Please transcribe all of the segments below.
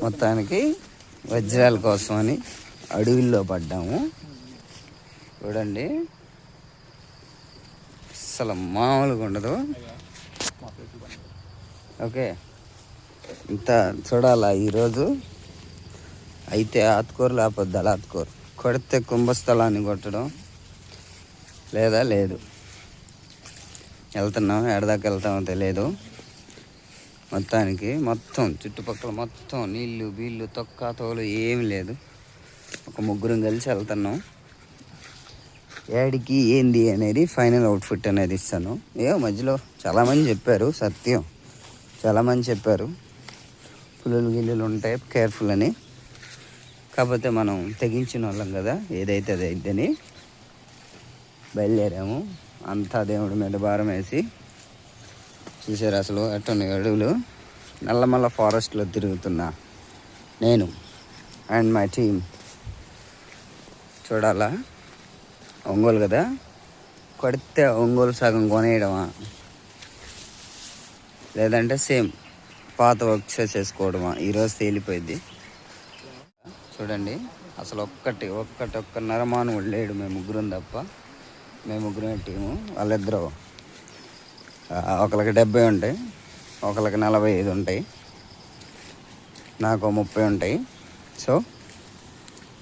మొత్తానికి వజ్రాల కోసం అని అడవుల్లో పడ్డాము. చూడండి, అసలు మామూలుగా ఉండదు. ఓకే, ఇంత చూడాలా ఈరోజు అయితే ఆత్కూర లేకపోద్ది అలా ఆత్కూర కొడితే కుంభస్థలాన్ని కొట్టడం లేదా లేదు. వెళ్తున్నాం, ఎడదాకా వెళ్తామో తెలియదు. మొత్తం చుట్టుపక్కల మొత్తం నీళ్ళు బీళ్ళు తొక్క తోలు ఏమి లేదు. ఒక ముగ్గురం కలిసి వెళ్తున్నాం. ఏడికి ఏంది అనేది ఫైనల్ అవుట్ఫిట్ అనేది ఇస్తాను. మధ్యలో చాలామంది చెప్పారు, సత్యం చాలామంది చెప్పారు పులులు గిల్లులు ఉంటాయి కేర్ఫుల్ అని. కాకపోతే మనం తెగించిన వాళ్ళం కదా, ఏదైతే అది అయిద్దని బయలుదేరాము. అంతా దేవుడి మీద భారం వేసి చూసారు. అసలు ఎట్టున్నాయి అడవులు. నల్లమల్ల ఫారెస్ట్లో తిరుగుతున్నా నేను అండ్ మై టీమ్. చూడాలా, ఒంగోలు కదా, కొడితే ఒంగోలు సగం కొనేయడమా లేదంటే సేమ్ పాత వర్క్ చేసుకోవడమా ఈరోజు తేలిపోయింది. చూడండి, అసలు ఒక్క నరమానవుడు లేడు. మేము ముగ్గురం తప్ప, మేము ముగ్గురం టీము. వాళ్ళిద్దరూ ఒకరికి 70 ఉంటాయి, ఒకరికి 45 ఉంటాయి, నాకు 30 ఉంటాయి. సో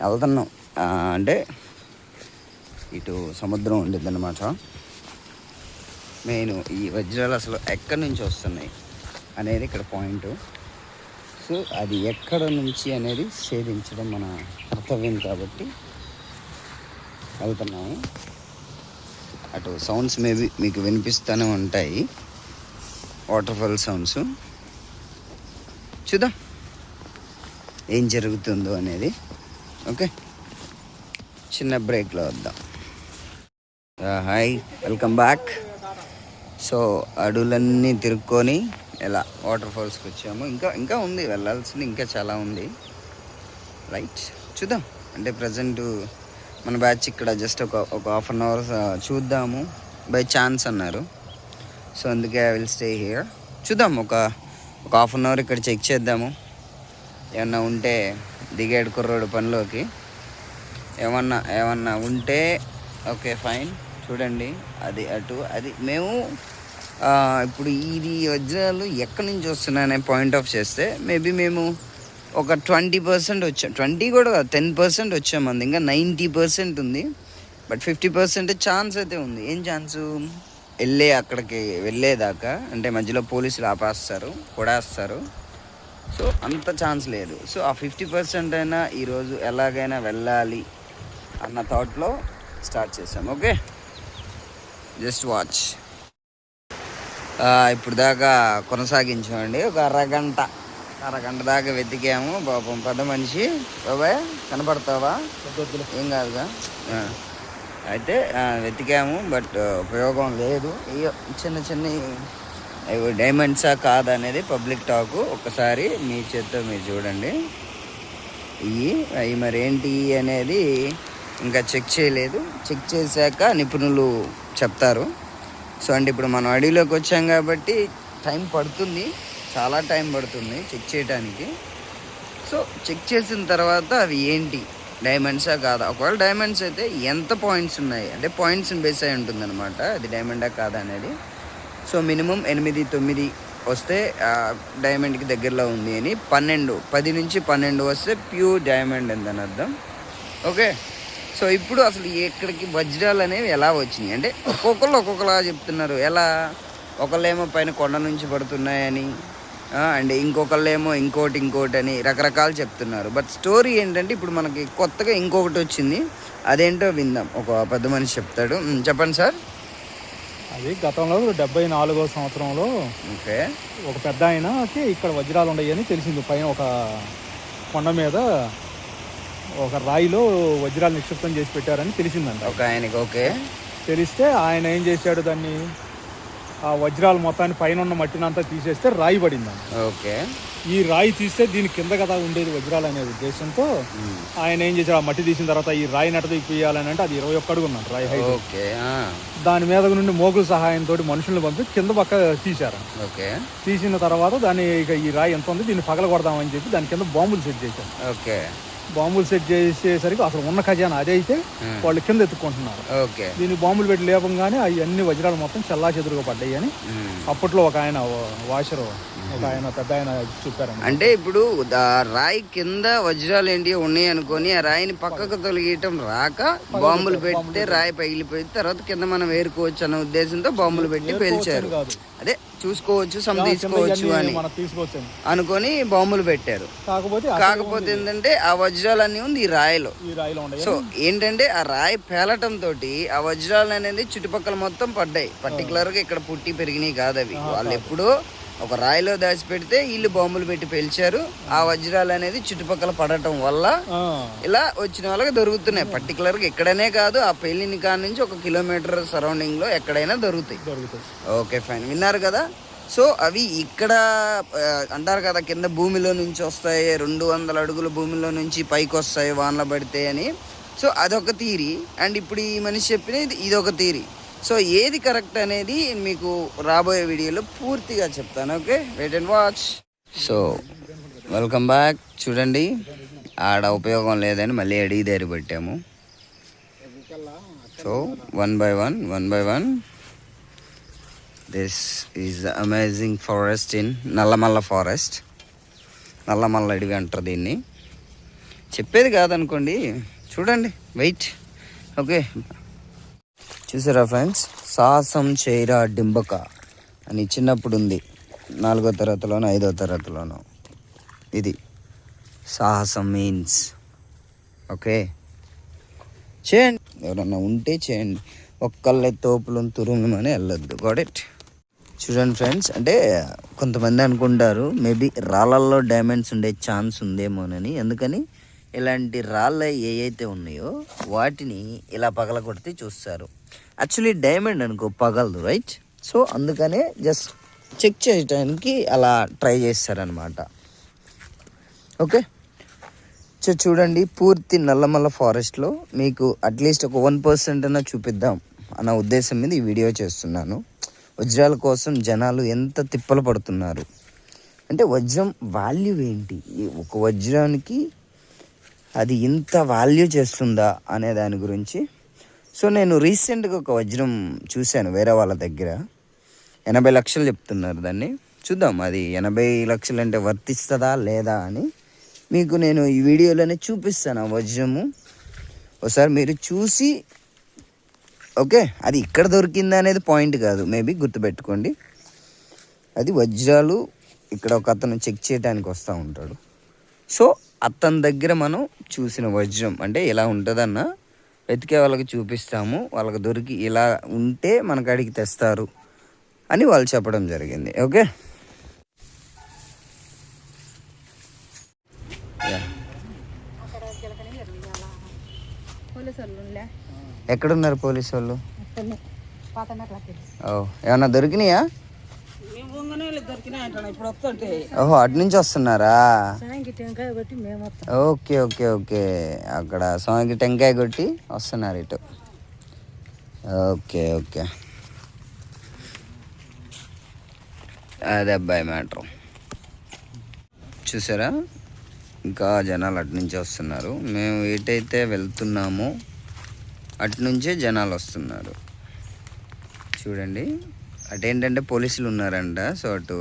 వెళ్తున్నాం. అంటే ఇటు సముద్రం ఉండిద్ది అన్నమాట. మెయిన్ ఈ వజ్రాలు అసలు ఎక్కడి నుంచి వస్తున్నాయి అనేది ఇక్కడ పాయింట్. సో అది ఎక్కడ నుంచి అనేది ఛేదించడం మన కర్తవ్యం కాబట్టి వెళ్తున్నాము. అటు సౌండ్స్ మేబీ మీకు వినిపిస్తూనే ఉంటాయి, వాటర్ ఫాల్ సౌండ్స్. చూద్దాం ఏం జరుగుతుందో అనేది. ఓకే, చిన్న బ్రేక్లో వద్దాం. Hi, welcome back. సో అడవులన్నీ తిరుక్కొని ఇలా వాటర్ ఫాల్స్కి వచ్చాము. ఇంకా ఉంది వెళ్ళాల్సింది, ఇంకా చాలా ఉంది. రైట్, చూద్దాం. అంటే ప్రజెంట్ మన బ్యాచ్ ఇక్కడ జస్ట్ ఒక హాఫ్ అన్ అవర్ చూద్దాము బై ఛాన్స్ అన్నారు. సో అందుకే ఐ విల్ స్టే హియర్. చూద్దాం, ఒక హాఫ్ అన్ అవర్ ఇక్కడ చెక్ చేద్దాము. ఏమన్నా ఉంటే దిగాడు కుర్రోడు పనిలోకి, ఏమన్నా ఉంటే ఓకే ఫైన్. చూడండి, అది అటు అది మేము ఇప్పుడు ఇది వజ్రాలు ఎక్కడి నుంచి వస్తున్నాయనే పాయింట్ ఆఫ్ చేస్తే మేబీ మేము ఒక 20% వచ్చాం. 20 కూడా 10% వచ్చాము. అంది ఇంకా 90% ఉంది. బట్ 50% ఛాన్స్ అయితే ఉంది. ఏం ఛాన్సు? అక్కడికి వెళ్ళేదాకా, అంటే మధ్యలో పోలీసులు ఆపేస్తారు, కొడేస్తారు. సో అంత ఛాన్స్ లేదు. సో ఆ 50% అయినా ఈరోజు ఎలాగైనా వెళ్ళాలి అన్న థాట్లో స్టార్ట్ చేసాం. Okay, just watch. ఇప్పుడు దాకా కొనసాగించామండి. ఒక అరగంట దాకా వెతికాము. పాపం పెద్ద మనిషి. బాబాయ్ కనపడతావా? ఏం కాదుగా. అయితే వెతికాము, బట్ ఉపయోగం లేదు. చిన్న డైమండ్సా కాదా అనేది పబ్లిక్ టాకు. ఒకసారి మీ చేత్తో మీరు చూడండి. అవి మరేంటి అనేది ఇంకా చెక్ చేయలేదు. చెక్ చేశాక నిపుణులు చెప్తారు. సో అంటే ఇప్పుడు మనం అడవిలోకి వచ్చాం కాబట్టి టైం పడుతుంది, చాలా టైం పడుతుంది చెక్ చేయడానికి. సో చెక్ చేసిన తర్వాత అవి ఏంటి, డైమండ్సా కాదా? ఒకవేళ డైమండ్స్ అయితే ఎంత పాయింట్స్ ఉన్నాయి అంటే పాయింట్స్ని బేస్ అయి ఉంటుంది అనమాట, అది డైమండా కాదా అనేది. సో మినిమం 8-9 వస్తే డైమండ్కి దగ్గరలో ఉంది అని. 10 నుంచి 12 వస్తే ప్యూర్ డైమండ్ ఎందని అర్థం. ఓకే, సో ఇప్పుడు అసలు ఎక్కడికి వజ్రాలు అనేవి ఎలా వచ్చినాయి అంటే ఒక్కొక్కరు ఒక్కొక్కలా చెప్తున్నారు. ఎలా? ఒకళ్ళేమో పైన కొండ నుంచి పడుతున్నాయని, అండ్ ఇంకొకళ్ళేమో ఇంకోటి అని రకరకాలు చెప్తున్నారు. బట్ స్టోరీ ఏంటంటే ఇప్పుడు మనకి కొత్తగా ఇంకొకటి వచ్చింది. అదేంటో విందాం. ఒక పెద్ద మనిషి చెప్తాడు. చెప్పండి సార్. అది గతంలో 74వ సంవత్సరంలో ఓకే ఒక పెద్ద ఆయనకి ఇక్కడ వజ్రాలు ఉన్నాయని తెలిసింది. పైన ఒక కొండ మీద ఒక రాయిలో వజ్రాలు నిక్షిప్తం చేసి పెట్టారని తెలిసిందంట ఒక ఆయనకి. ఓకే, తెలిస్తే ఆయన ఏం చేశాడు, దాన్ని ఆ వజ్రాలు మొత్తాన్ని పైన ఉన్న మట్టినంతా తీసేస్తే రాయి పడిందంట. ఓకే, ఈ రాయి తీస్తే దీని కింద కదా ఉండేది వజ్రాలు అనే ఉద్దేశంతో ఆయన ఏం చేశారు, ఆ మట్టి తీసిన తర్వాత ఈ రాయి నట తీయాలని అంటే అది 21 అడుగు ఉన్నాడు రాయి హైట్. ఓకే. దాని మీద నుండి మోగుల సహాయంతో మనుషులను పంపి కింద పక్క తీశారు. ఓకే. తీసిన తర్వాత దాన్ని ఇక ఈ రాయి ఎంత ఉంది దీన్ని పగలగొడదామని చెప్పి దాని కింద బాంబులు సెట్ చేశారు. ఓకే. బాంబులు సెట్ చేసేసరికి అసలు ఉన్న ఖజానా అదే అయితే వాళ్ళు కింద ఎత్తుకుంటున్నారు. ఓకే. దీన్ని బాంబులు పెట్టి లేపంగానే అవి అన్ని వజ్రాలు మొత్తం చల్లా చెదురుగా పడ్డాయి అని అప్పట్లో ఒక ఆయన వాషరు, ఒక ఆయన పెద్ద ఆయన చెప్పారు. అంటే ఇప్పుడు రాయి కింద వజ్రాలు ఏంటి ఉన్నాయి అనుకొని ఆ రాయిని పక్కకు తొలగియటం రాక బాంబులు పెడితే రాయి పగిలిపోయిన తర్వాత కింద మనం ఏరుకోవచ్చు అన్న ఉద్దేశంతో బాంబులు పెట్టి పేల్చారు. అదే చూసుకోవచ్చు, తీసుకోవచ్చు అని అనుకొని బాంబులు పెట్టారు. కాకపోతే ఏంటంటే ఆ వజ్రాలన్నీ ఉంది ఈ రాయిలో. సో ఏంటంటే ఆ రాయి పేలటం తోటి ఆ వజ్రాలు అనేది చుట్టుపక్కల మొత్తం పడ్డాయి. పర్టికులర్ గా ఇక్కడ పుట్టి పెరిగినాయి కాదు అవి. వాళ్ళు ఎప్పుడో ఒక రాయిలో దాచిపెడితే వీళ్ళు బాంబులు పెట్టి పేల్చారు. ఆ వజ్రాలు అనేది చుట్టుపక్కల పడటం వల్ల ఇలా వచ్చిన వాళ్ళకి దొరుకుతున్నాయి. పర్టికులర్ గా ఎక్కడనే కాదు, ఆ పెళ్లిని కాడ నుంచి 1 కిలోమీటర్ సరౌండింగ్ లో ఎక్కడైనా దొరుకుతాయి. ఓకే ఫైన్, విన్నారు కదా. సో అవి ఇక్కడ అంటారు కదా కింద భూమిలో నుంచి వస్తాయి, 200 అడుగుల భూమిలో నుంచి పైకి వస్తాయి వానలు పడితే అని. సో అదొక థియరీ, అండ్ ఇప్పుడు ఈ మనిషి చెప్పినది ఇదొక థియరీ. సో ఏది కరెక్ట్ అనేది మీకు రాబోయే వీడియోలో పూర్తిగా చెప్తాను. Okay, wait and watch. So welcome back. చూడండి, ఆడ ఉపయోగం లేదని మళ్ళీ అడిగి దారి పెట్టాము. So one by one this is the amazing forest in Nallamala forest. Nallamala అడవి అంటారు దీన్ని. చెప్పేది కాదనుకోండి, చూడండి, వెయిట్. ఓకే, చూసారా ఫ్రెండ్స్, సాహసం చేయరా డింబక అని చిన్నప్పుడు ఉంది, 4వ తరగతిలోనో 5వ తరగతిలోనో. ఇది సాహసం మీన్స్. ఓకే, చేయండి, ఎవరన్నా ఉంటే చేయండి, ఒక్కళ్ళే తోపులను తురుమని వెళ్ళొద్దు. Got it. చూడండి ఫ్రెండ్స్, అంటే కొంతమంది అనుకుంటారు మేబీ రాళ్ళల్లో డైమండ్స్ ఉండే ఛాన్స్ ఉందేమోనని. ఎందుకని ఇలాంటి రాళ్ళు ఏవైతే ఉన్నాయో వాటిని ఇలా పగలగొడితే చూస్తారు. యాక్చువల్లీ డైమండ్ అనుకో పగలదు, రైట్? సో అందుకనే జస్ట్ చెక్ చేయడానికి అలా ట్రై చేస్తారనమాట. ఓకే, సో చూడండి, పూర్తి నల్లమల్ల ఫారెస్ట్లో మీకు అట్లీస్ట్ ఒక 1% అన్నా చూపిద్దాం అన్న ఉద్దేశం మీద ఈ వీడియో చేస్తున్నాను. వజ్రాల కోసం జనాలు ఎంత తిప్పలు పడుతున్నారు అంటే, వజ్రం వాల్యూ ఏంటి, ఒక వజ్రానికి అది ఇంత వాల్యూ చేస్తుందా అనే దాని గురించి. సో నేను రీసెంట్గా ఒక వజ్రం చూశాను వేరే వాళ్ళ దగ్గర, 80 లక్షలు చెప్తున్నారు దాన్ని. చూద్దాం అది 80 లక్షలు అంటే వర్తిస్తుందా లేదా అని మీకు నేను ఈ వీడియోలోనే చూపిస్తాను. ఆ వజ్రము ఒకసారి మీరు చూసి, ఓకే, అది ఇక్కడ దొరికిందా అనేది పాయింట్ కాదు, మేబీ గుర్తుపెట్టుకోండి. అది వజ్రాలు ఇక్కడ ఒక అతను చెక్ చేయడానికి వస్తూ ఉంటాడు. సో అతని దగ్గర మనం చూసిన వజ్రం అంటే ఇలా ఉంటుందన్న వెతికే వాళ్ళకి చూపిస్తాము. వాళ్ళకి దొరికి ఇలా ఉంటే మనకు అడిగి తెస్తారు అని వాళ్ళు చెప్పడం జరిగింది. ఓకే, ఎక్కడున్నారు పోలీసు వాళ్ళు? ఏమన్నా దొరికినాయా? ఓహో, అటు నుంచి వస్తున్నారా? ఓకే ఓకే ఓకే, అక్కడ స్వామికి టెంకాయ కొట్టి వస్తున్నారు ఇటు. ఓకే ఓకే, అదే అబ్బాయి మ్యాటర్. చూసారా, ఇంకా జనాలు అటు నుంచి వస్తున్నారు. మేము ఎటైతే వెళ్తున్నామో అటు నుంచే జనాలు వస్తున్నారు. చూడండి, అటేంటంటే పోలీసులు ఉన్నారంట. సో అటు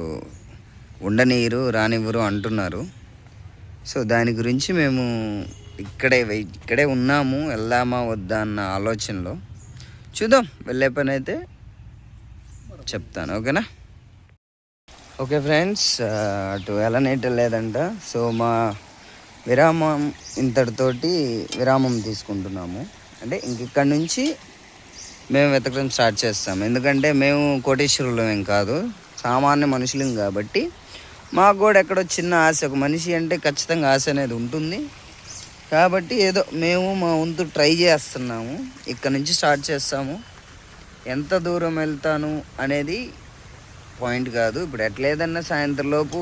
ఉండనీరు రానివ్వరు అంటున్నారు. సో దాని గురించి మేము ఇక్కడే ఉన్నాము, వెళ్దామా వద్దా అన్న ఆలోచనలో. చూద్దాం, వెళ్ళే పని అయితే చెప్తాను. ఓకేనా? ఓకే ఫ్రెండ్స్, అటు వెళ్ళనేట లేదంట. సో మా విరామం ఇంతటితోటి విరామం తీసుకుంటున్నాము. అంటే ఇంకిక్కడి నుంచి మేము వెతకడం స్టార్ట్ చేస్తాం. ఎందుకంటే మేము కోటీశ్వరులం ఏం కాదు, సామాన్య మనుషులం కాబట్టి మాకు కూడా ఎక్కడో చిన్న ఆశ. ఒక మనిషి అంటే ఖచ్చితంగా ఆశ అనేది ఉంటుంది. కాబట్టి ఏదో మేము మా వంతు ట్రై చేస్తున్నాము. ఇక్కడ నుంచి స్టార్ట్ చేస్తాము. ఎంత దూరం వెళ్తాను అనేది పాయింట్ కాదు. ఇప్పుడు ఎట్లేదన్నా సాయంత్రం లోపు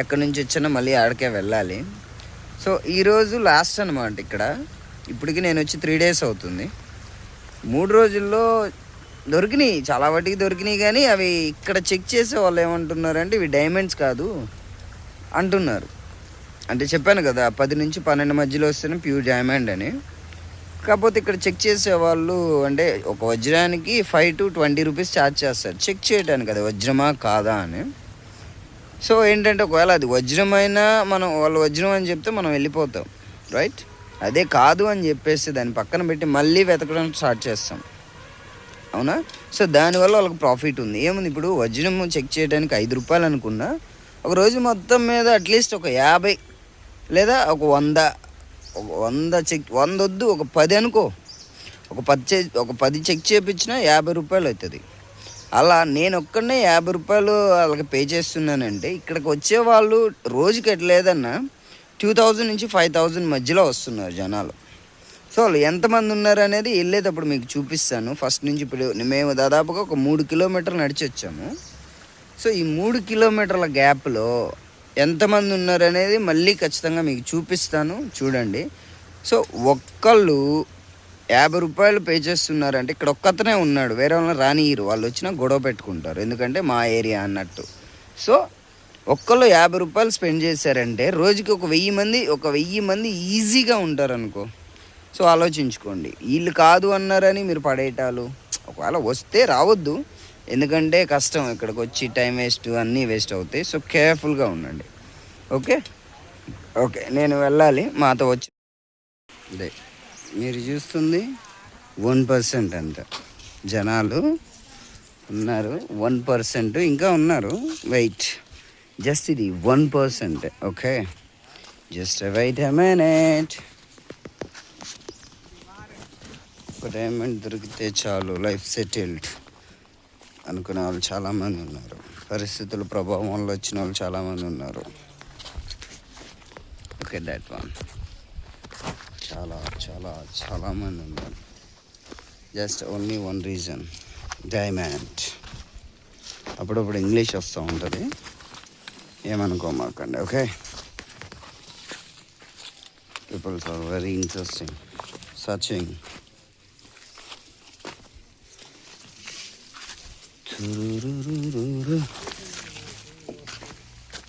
ఎక్కడి నుంచి వచ్చినా మళ్ళీ ఆడికే వెళ్ళాలి. సో ఈరోజు లాస్ట్ అనమాట ఇక్కడ. ఇప్పటికి నేను వచ్చి 3 days అవుతుంది. 3 రోజుల్లో దొరికినాయి, చాలా వాటికి దొరికినాయి. కానీ అవి ఇక్కడ చెక్ చేసే వాళ్ళు ఏమంటున్నారంటే ఇవి డైమండ్స్ కాదు అంటున్నారు. అంటే చెప్పాను కదా 10 నుంచి 12 మధ్యలో వస్తేనే ప్యూర్ డైమండ్ అని. కాకపోతే ఇక్కడ చెక్ చేసే వాళ్ళు అంటే ఒక వజ్రానికి 5 to 20 రూపీస్ ఛార్జ్ చేస్తారు చెక్ చేయడానికి అది వజ్రమా కాదా అని. సో ఏంటంటే ఒకవేళ అది వజ్రమైనా మనం వాళ్ళు వజ్రం అని చెప్తే మనం వెళ్ళిపోతాం, రైట్. అదే కాదు అని చెప్పేసి దాన్ని పక్కన పెట్టి మళ్ళీ వెతకడం స్టార్ట్ చేస్తాం, అవునా. సో దానివల్ల వాళ్ళకి ప్రాఫిట్ ఉంది. ఏముంది, ఇప్పుడు వజ్రం చెక్ చేయడానికి 5 రూపాయలు అనుకున్నా, ఒక రోజు మొత్తం మీద అట్లీస్ట్ ఒక 50 లేదా ఒక 100 చెక్, 100 వద్దు, ఒక 10 అనుకో, ఒక 10 చెక్ చేయించినా 50 రూపాయలు అవుతుంది. అలా నేను ఒక్కడనే 50 రూపాయలు వాళ్ళకి పే చేస్తున్నానంటే ఇక్కడికి వచ్చే వాళ్ళు రోజుకి ఎట్లేదన్నా 2000 నుంచి 5000 మధ్యలో వస్తున్నారు జనాలు. సో వాళ్ళు ఎంతమంది ఉన్నారు అనేది వెళ్ళేటప్పుడు మీకు చూపిస్తాను. ఫస్ట్ నుంచి ఇప్పుడు మేము దాదాపుగా ఒక 3 కిలోమీటర్లు నడిచి వచ్చాము. సో ఈ 3 కిలోమీటర్ల గ్యాప్లో ఎంతమంది ఉన్నారు అనేది మళ్ళీ ఖచ్చితంగా మీకు చూపిస్తాను, చూడండి. సో ఒక్కళ్ళు 50 రూపాయలు పే చేస్తున్నారంటే ఇక్కడ ఒక్కతనే ఉన్నాడు, వేరే వాళ్ళని రానియరు, వాళ్ళు వచ్చినా గొడవ పెట్టుకుంటారు ఎందుకంటే మా ఏరియా అన్నట్టు. సో ఒక్కళ్ళు 50 రూపాయలు స్పెండ్ చేశారంటే రోజుకి ఒక 1000 మంది ఈజీగా ఉంటారు అనుకో. సో ఆలోచించుకోండి, వీళ్ళు కాదు అన్నారని మీరు పడేయటాలు, ఒకవేళ వస్తే రావద్దు ఎందుకంటే కష్టం, ఇక్కడికి వచ్చి టైం వేస్ట్ అన్నీ వేస్ట్ అవుతాయి. సో కేర్ఫుల్గా ఉండండి, ఓకే. నేను వెళ్ళాలి, మాతో వచ్చి అదే మీరు చూస్తుంది 1% అంత జనాలు ఉన్నారు, 1% ఇంకా ఉన్నారు. వెయిట్, జస్ట్ ఇది 1%, okay. Just wait a minute. ఒక డైమండ్ దొరికితే చాలు లైఫ్ సెటిల్డ్ అనుకునే వాళ్ళు చాలామంది ఉన్నారు. పరిస్థితుల ప్రభావం వల్ల వచ్చిన వాళ్ళు చాలామంది ఉన్నారు. ఓకే, దట్ వన్ చాలామంది ఉన్నారు. Just only 1 reason, diamond. అప్పుడప్పుడు ఇంగ్లీష్ వస్తూ ఉంటుంది, ఏమనుకోమాకండి, okay. Peoples are very interesting searching.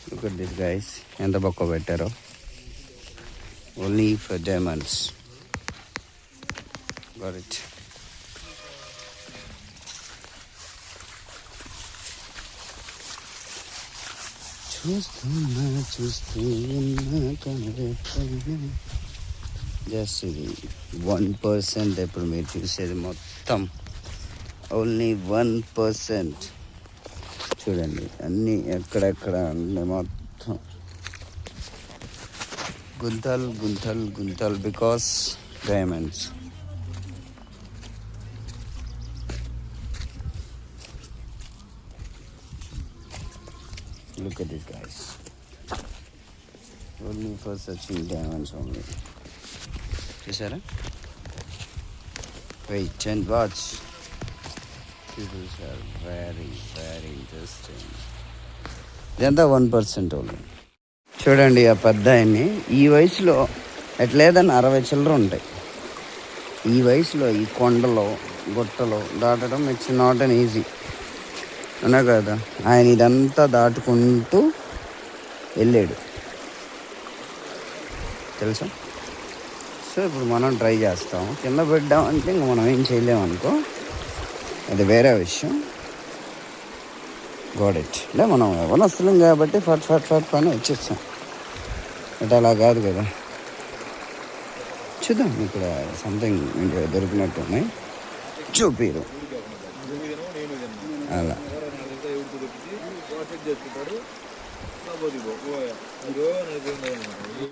Look at this guys, ఎంత బొక్క పెట్టారో, only for diamonds. Got it. చూస్తున్నా జస్ట్ ఇది 1%. ఇప్పుడు మీరు చూసేది మొత్తం ఓన్లీ 1%. చూడండి అన్నీ ఎక్కడెక్కడ అంటే మొత్తం గుంతలు because diamonds. Look at this guys, only for searching diamonds only. చూసారా? Wait and watch. People are very interesting. ఇదంతా 1% ఓన్లీ. చూడండి ఆ పెద్ద ఆయన్ని, ఈ వయసులో ఎట్లేదని 60 చిల్లర ఉంటాయి. ఈ వయసులో ఈ కొండలో గుట్టలో దాటడం ఇట్స్ నాట్ అన్ ఈజీ, అన్నా కదా. ఆయన ఇదంతా దాటుకుంటూ వెళ్ళాడు తెలుసా. సో ఇప్పుడు మనం ట్రై చేస్తాం, కింద పెట్టామంటే ఇంక మనం ఏం చేయలేము అనుకో, అది వేరే విషయం. Got it. అంటే మనం ఎవరు వస్తున్నాం కాబట్టి ఫట్ పని వచ్చేస్తాం, అంటే అలా కాదు కదా. చూద్దాం, ఇక్కడ సంథింగ్ దొరికినట్టు ఉన్నాయి, చూపిరు అలా.